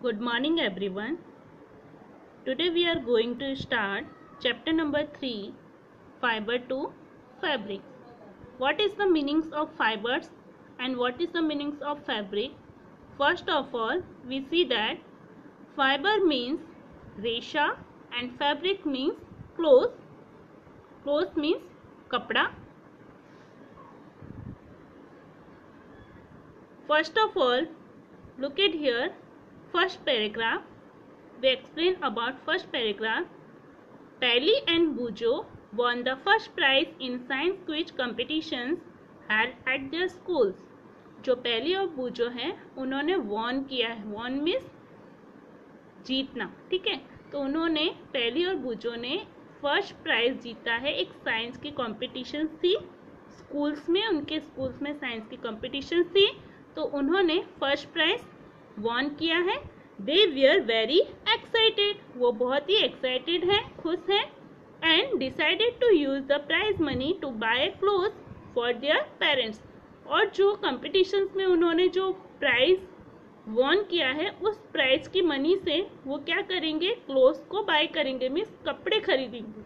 Good morning everyone. Today we are going to start chapter number 3, Fiber to Fabric. What is the meanings of fibers and what is the meanings of fabric? First of all, we see that fiber means resha and fabric means cloth. Cloth means kapda. First of all, look at here, first paragraph. We explain about first paragraph. Paley and Bujo won the first prize in science quiz competitions held at their schools. जो पैली और बूजो हैं उन्होंने von किया है. Von means जीतना. ठीक है, तो उन्होंने पैली और बूजो ने फर्स्ट प्राइज जीता है. एक साइंस की कॉम्पिटिशन थी स्कूल्स में, उनके स्कूल्स में साइंस की कॉम्पिटिशन थी, तो उन्होंने फर्स्ट प्राइज वॉन किया है. दे वीयर वेरी एक्साइटेड, वो बहुत ही एक्साइटेड हैं, खुश हैं. And decided to use the prize money to buy cloth for their parents. और जो कॉम्पिटिशन्स में उन्होंने जो प्राइज वॉन किया है उस प्राइज की मनी से वो क्या करेंगे, क्लोथ्स को बाय करेंगे, मीन्स कपड़े खरीदेंगे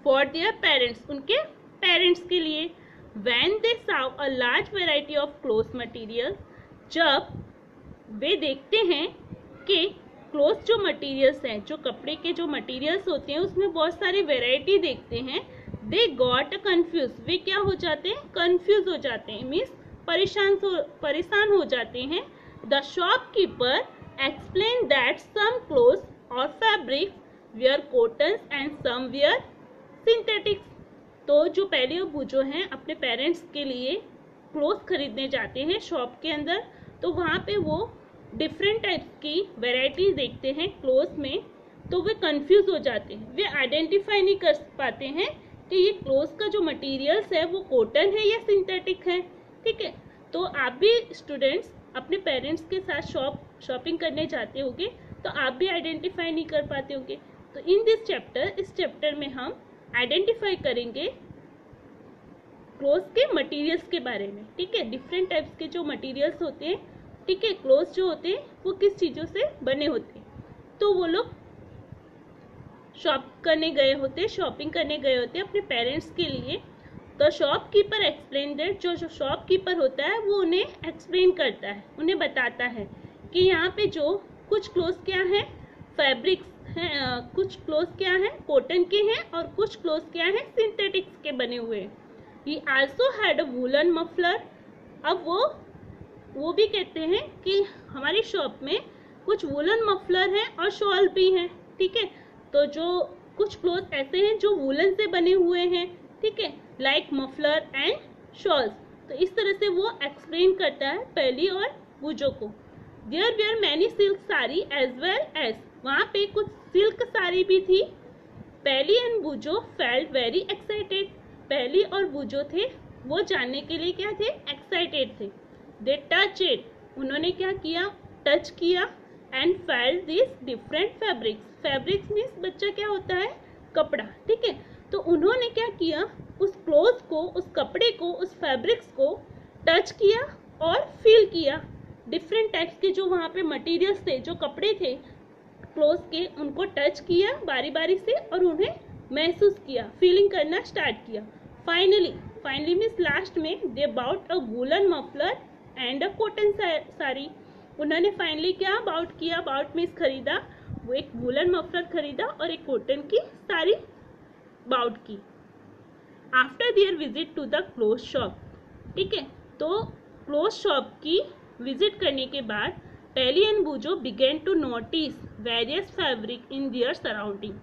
फॉर देयर पेरेंट्स, उनके पेरेंट्स के लिए. When they saw a large variety of cloth material, जब वे देखते हैं कि क्लोथ जो मटेरियल्स हैं, जो कपड़े के जो मटेरियल्स होते हैं उसमें बहुत सारी वेराइटी देखते हैं. दे गॉट कंफ्यूज, वे क्या हो जाते हैं, कंफ्यूज हो जाते हैं, मीन्स परेशान हो जाते हैं. The shopkeeper explain that some cloth और fabric were cotton and some were synthetics. तो जो पहले बूजो हैं अपने पेरेंट्स के लिए क्लोथ खरीदने जाते हैं शॉप के अंदर, तो वहाँ पे वो डिफरेंट टाइप्स की वेराइटीज देखते हैं क्लोथ में, तो वे कंफ्यूज हो जाते हैं. वे आइडेंटिफाई नहीं कर पाते हैं कि ये क्लोथ का जो मटेरियल्स है वो कॉटन है या सिंथेटिक है. ठीक है, तो आप भी स्टूडेंट्स अपने पेरेंट्स के साथ शॉपिंग करने जाते होंगे, तो आप भी आइडेंटिफाई नहीं कर पाते होंगे. तो इन दिस चैप्टर, इस चैप्टर में हम आइडेंटिफाई करेंगे क्लोथ के मटेरियल्स के बारे में. ठीक है, डिफरेंट टाइप्स के जो मटेरियल्स होते हैं, ठीक है, क्लोथ जो होते हैं वो किस चीज़ों से बने होते हैं. तो वो लोग शॉपिंग करने गए होते हैं अपने पेरेंट्स के लिए. तो शॉपकीपर एक्सप्लेन दैट, जो शॉपकीपर होता है वो उन्हें एक्सप्लेन करता है, उन्हें बताता है कि यहाँ पे जो कुछ क्लोथ क्या है, फैब्रिक्स हैं, कुछ क्लोथ क्या है कॉटन के हैं और कुछ क्लोथ क्या है सिंथेटिक्स के बने हुए हैं. ही also had a woollen muffler. अब वो भी कहते हैं कि हमारी शॉप में कुछ वूलन मफलर हैं और शॉल भी हैं. ठीक है, तो जो कुछ क्लोथ ऐसे हैं जो वूलन से बने हुए हैं, ठीक है, लाइक मफलर एंड शॉल्स. तो इस तरह से वो एक्सप्लेन करता है पहली और बूजो को. There were many silk sari as well as, वहाँ पे कुछ सिल्क साड़ी भी थी. Paheli and Boojho felt very excited, Paheli और बूजो थे वो जानने के लिए क्या थे, एक्साइटेड थे. दे टच इट, उन्होंने क्या किया, टच किया. And felt this different fabrics, fabrics means बच्चा क्या होता है, कपड़ा. ठीक है, तो उन्होंने क्या किया, उस क्लोथ को, उस कपड़े को, उस फैब्रिक्स को टच किया और फील किया. डिफरेंट टाइप्स के जो वहाँ पे मटेरियल्स थे, जो कपड़े थे क्लोथ के, उनको टच किया बारी बारी से और उन्हें महसूस किया, फीलिंग करना स्टार्ट किया. फाइनली मीन्स लास्ट में they bought a woollen muffler and a cotton sari. उन्होंने फाइनली क्या बाउट किया, बाउट मीन्स खरीदा, वो एक वूलन मफलर खरीदा और एक कॉटन की साड़ी बाउट की. After their visit to the cloth shop, ठीक है, तो क्लोथ शॉप की विजिट करने के बाद Paheli and Boojho began to notice various fabric in their surrounding.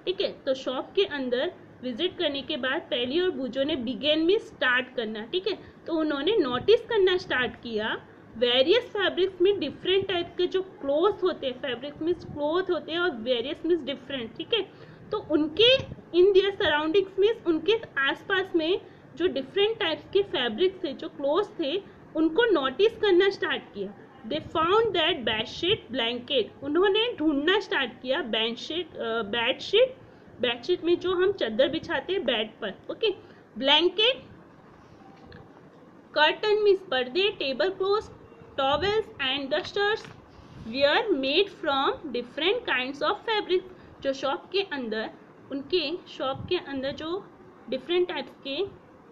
ठीक है, तो शॉप के अंदर विजिट करने के बाद पैली और बूजो ने बिगेन में स्टार्ट करना. ठीक है, तो उन्होंने नोटिस करना स्टार्ट किया वेरियस फैब्रिक्स में, डिफरेंट टाइप के जो क्लोथ होते हैं, फैब्रिक्स मीन्स क्लोथ होते हैं और वेरियस मीन्स डिफरेंट. ठीक है, तो उनके इन देयर सराउंडिंग्स मीन्स उनके आसपास में जो डिफरेंट टाइप्स के फैब्रिक्स थे, जो क्लोथ थे, उनको नोटिस करना स्टार्ट किया. They found that bedsheet blanket, उन्होंने ढूंढना स्टार्ट किया बेडशीट में जो हम चादर बिछाते हैं बेड पर. ओके, ब्लैंकेट, कर्टन मीन्स पर्दे, table cloth, towels and dusters. Where made from different kinds of fabric. जो शॉप के अंदर, उनके शॉप के अंदर जो डिफरेंट टाइप्स के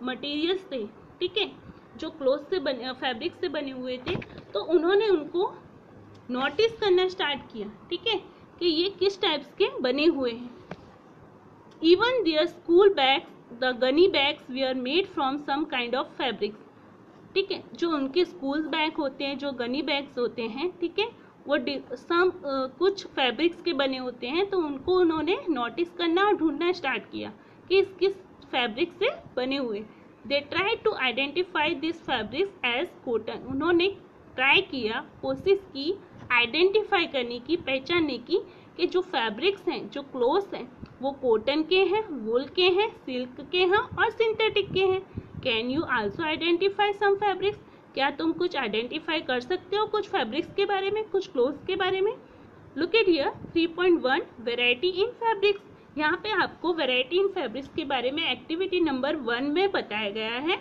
मटेरियल्स थे, ठीक है, जो क्लोथ से बने, फैब्रिक से बने हुए थे, तो उन्होंने उनको नोटिस करना स्टार्ट किया, ठीक है, कि ये किस टाइप्स के बने हुए हैं। Even their school bags, the gunny bags were made from some kind of fabrics, ठीक है, जो उनके स्कूल बैग होते हैं, जो गनी बैग्स होते हैं, ठीक है, वो कुछ फैब्रिक्स के बने होते हैं, तो उनको उन्होंने नोटिस करना और ढूंढना स्टार्ट किया कि किस फैब्रिक से बने हुए। They try to identify this fabrics as cotton. उन्होंने ट्राई किया, कोशिश की आइडेंटिफाई करने की, पहचानने की कि जो फैब्रिक्स हैं, जो क्लोथ्स हैं, वो कॉटन के हैं, वूल के हैं, सिल्क के हैं और सिंथेटिक के हैं। Can you also identify some fabrics. क्या तुम कुछ आइडेंटिफाई कर सकते हो कुछ फैब्रिक्स के बारे में, कुछ क्लोथ्स के बारे में। Look at here 3.1 variety in fabrics. यहाँ पे आपको वैरायटी इन फैब्रिक्स के बारे में एक्टिविटी नंबर 1 में बताया गया है।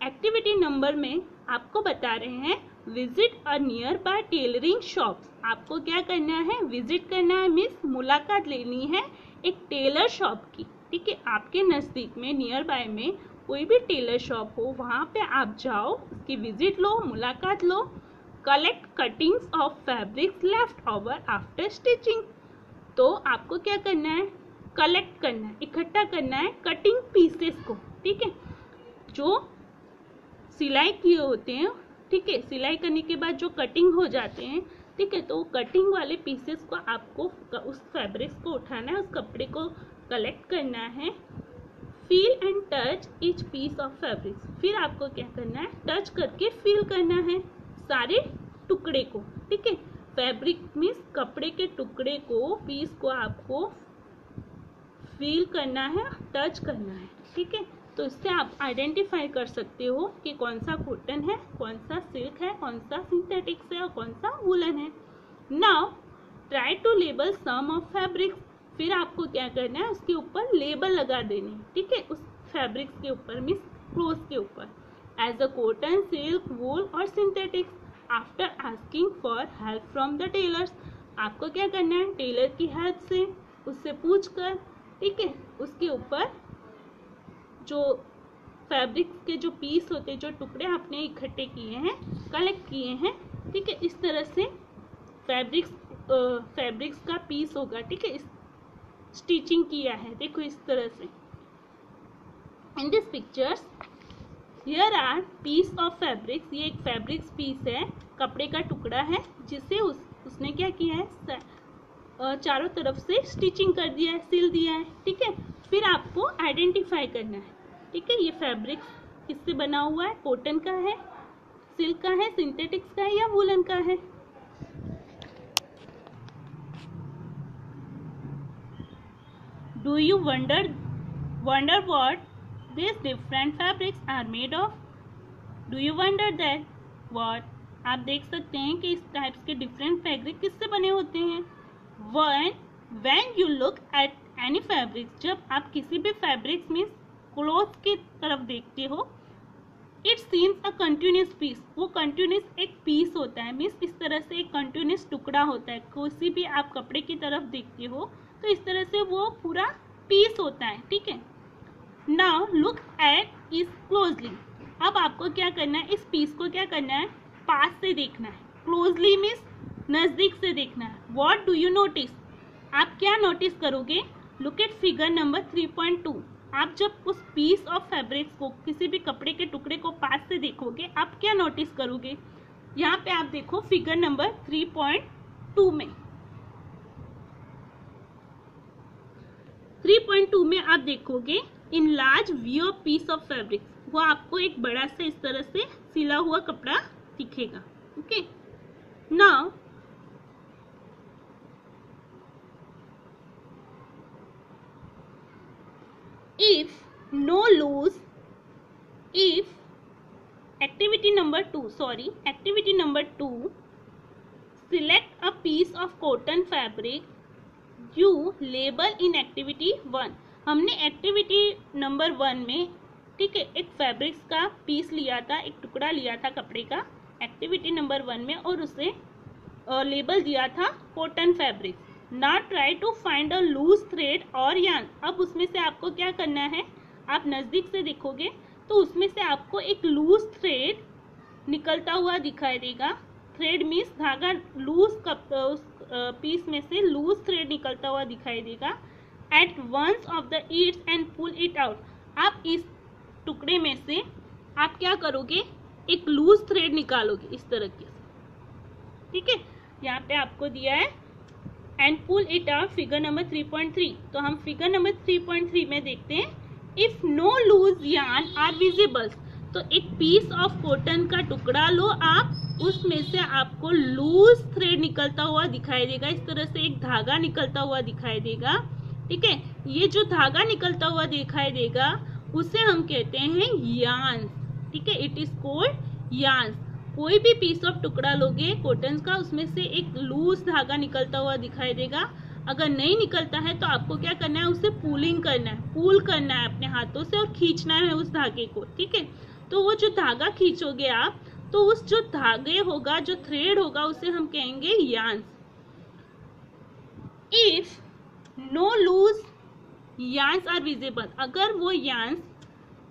एक्टिविटी नंबर में आपको बता रहे हैं visit a near by tailoring shops. आपको क्या करना है, विजिट करना है, मीन्स मुलाकात लेनी है एक टेलर शॉप की, ठीक है। आपके नज़दीक में, नियर बाय में कोई भी टेलर शॉप हो, वहाँ पे आप जाओ, उसकी विजिट लो, मुलाकात लो। Collect cuttings of fabrics left over after stitching. तो आपको क्या करना है, कलेक्ट करना है, इकट्ठा करना है कटिंग पीसेस को, ठीक है, जो सिलाई किए होते हैं, ठीक है, सिलाई करने के बाद जो कटिंग हो जाते हैं, ठीक है, तो कटिंग वाले पीसेस को आपको उस फैब्रिक्स को उठाना है, उस कपड़े को कलेक्ट करना है। Feel and touch each piece of fabrics. फिर आपको क्या करना है, टच करके फील करना है सारे टुकड़े को, ठीक है। फैब्रिक मीन्स कपड़े के टुकड़े को, पीस को आपको फील करना है, टच करना है, ठीक है। तो इससे आप आइडेंटिफाई कर सकते हो कि कौन सा कॉटन है, कौन सा सिल्क है, कौन सा सिंथेटिक्स है और कौन सा वूलन है। Now try to label some of fabrics. फिर आपको क्या करना है, उसके ऊपर लेबल लगा देने, ठीक है, उस फैब्रिक्स के ऊपर, मीन्स क्लोथ के ऊपर, as a cotton, silk, wool और synthetics. After asking for help from the tailors. आपको क्या करना है, टेलर की हेल्प से, उससे पूछ कर, ठीक है, उसके ऊपर जो फैब्रिक्स के जो पीस होते हैं, जो टुकड़े आपने इकट्ठे किए हैं, कलेक्ट किए हैं, ठीक है, इस तरह से फैब्रिक्स का पीस होगा, ठीक है, स्टिचिंग किया है, देखो इस तरह से। In this pictures here are piece of fabrics. ये एक फैब्रिक्स पीस है, कपड़े का टुकड़ा है, जिसे उसने क्या किया है, चारों तरफ से स्टिचिंग कर दिया है, सिल दिया है, ठीक है। फिर आपको आइडेंटिफाई करना है, ठीक है, ये फैब्रिक किससे बना हुआ है, कॉटन का है, सिल्क का है, सिंथेटिक्स का है या वूलन का है। Do you wonder what these different fabrics are made of? Do you wonder that what? आप देख सकते हैं कि इस टाइप्स के डिफरेंट फैब्रिक किससे बने होते हैं। when you look at any fabric, जब आप किसी भी फैब्रिक्स मीन्स क्लोथ की तरफ देखते हो, it seems a continuous piece. वो कंटिन्यूस एक पीस होता है, मीन्स इस तरह से एक कंटिन्यूस टुकड़ा होता है। किसी भी आप कपड़े की तरफ देखते हो तो इस तरह से वो पूरा पीस होता है, ठीक है। Now look at is closely. अब आपको क्या करना है, इस पीस को क्या करना है, पास से देखना है। क्लोजली मीन्स नजदीक से देखना है। What do you notice? आप क्या नोटिस करोगे? Look at figure number 3.2। आप जब उस पीस ऑफ फैब्रिक्स को, किसी भी कपड़े के टुकड़े को पास से देखोगे, आप क्या नोटिस करोगे? यहाँ पे आप देखो फिगर नंबर 3.2 में, 3.2 में आप देखोगे in large view of peace of fabric. वो आपको एक बड़ा सा इस तरह से सिला हुआ कपड़ा दिखेगा, okay. Now if no loose, if activity number 2 select a piece of cotton fabric, you label in activity 1। हमने एक्टिविटी नंबर 1 में, ठीक है, एक फैब्रिक्स का पीस लिया था, एक टुकड़ा लिया था कपड़े का एक्टिविटी नंबर 1 में, और उसे लेबल दिया था cotton fabric. Now try to find a loose thread और यार्न। अब उसमें से आपको क्या करना है, आप नजदीक से देखोगे तो उसमें से आपको एक लूज थ्रेड निकलता हुआ दिखाई देगा। थ्रेड मीन्स धागा, लूज पीस में से लूज थ्रेड निकलता हुआ दिखाई देगा। At once of the ends and pull it out. आप इस टुकड़े में से आप क्या करोगे, एक लूज थ्रेड निकालोगे इस तरह के, ठीक है। यहाँ पे आपको दिया है and pull it out, figure number 3.3। तो हम फिगर नंबर 3.3 में देखते हैं, if no loose yarn are visible. तो एक पीस ऑफ कॉटन का टुकड़ा लो आप, उसमें से आपको लूज थ्रेड निकलता हुआ दिखाई देगा। इस तरह से एक धागा निकलता हुआ दिखाई देगा, ठीक है। ये जो धागा निकलता हुआ दिखाई देगा उसे हम कहते हैं यार्न, ठीक है। It is called yarn. कोई भी पीस ऑफ टुकड़ा लोगे कॉटन का, उसमें से एक लूज धागा निकलता हुआ दिखाई देगा। अगर नहीं निकलता है तो आपको क्या करना है, उसे पुलिंग करना है, पुल करना है अपने हाथों से और खींचना है उस धागे को, ठीक है। तो वो जो धागा खींचोगे आप, तो उस जो धागे होगा, जो थ्रेड होगा, उसे हम कहेंगे yarn. If no loose yarns are visible, अगर वो यार्न्स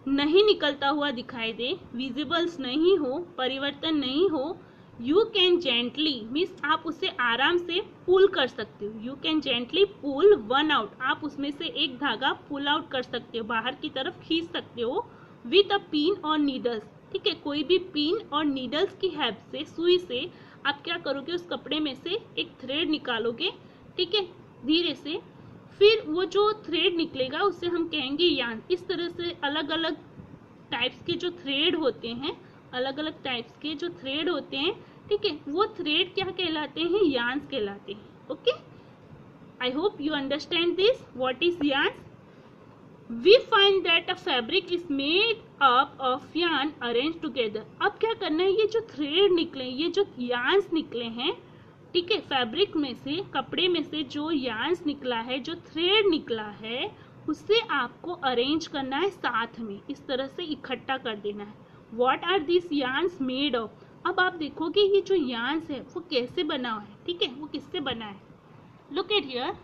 नहीं निकलता हुआ दिखाई दे, विजिबल्स नहीं हो, परिवर्तन नहीं हो, यू कैन जेंटली मीन्स आप उसे आराम से पुल कर सकते हो। You can gently pull one out, आप उसमें से एक धागा पुल आउट कर सकते हो, बाहर की तरफ खींच सकते हो विथ अ पिन और नीडल्स, ठीक है। कोई भी पिन और नीडल्स की हेल्प से, सुई से आप क्या करोगे, उस कपड़े में से एक थ्रेड निकालोगे, ठीक है, धीरे से। फिर वो जो थ्रेड निकलेगा उसे हम कहेंगे यार्न। इस तरह से अलग अलग टाइप्स के जो थ्रेड होते हैं, अलग अलग टाइप्स के जो थ्रेड होते हैं, ठीक है, वो थ्रेड क्या कहलाते हैं, यार्न्स कहलाते हैं। Okay, I hope you understand this, what is yarn. We find that a fabric is made up of yarn arrange together. अब क्या करना है, ये जो थ्रेड निकले, ये जो यार्न्स निकले हैं, ठीक है, फैब्रिक में से, कपड़े में से जो यार्न्स निकला है, जो थ्रेड निकला है, उसे आपको अरेंज करना है साथ में, इस तरह से इकट्ठा कर देना है। What are this yarns made of. अब आप देखोगे ये जो यार्न्स है वो कैसे बना है, ठीक है, वो किससे बना है। Look at here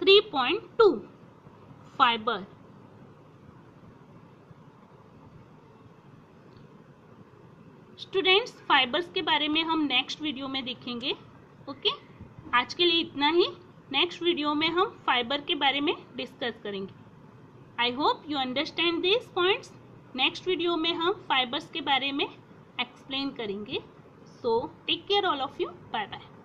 3.2 fibre. Students, fibres के बारे में हम नेक्स्ट वीडियो में देखेंगे। ओके, आज के लिए इतना ही। नेक्स्ट वीडियो में हम फाइबर के बारे में डिस्कस करेंगे। I hope you understand this points. Next video में हम फाइबर्स के बारे में एक्सप्लेन करेंगे। So take care all of you, bye bye.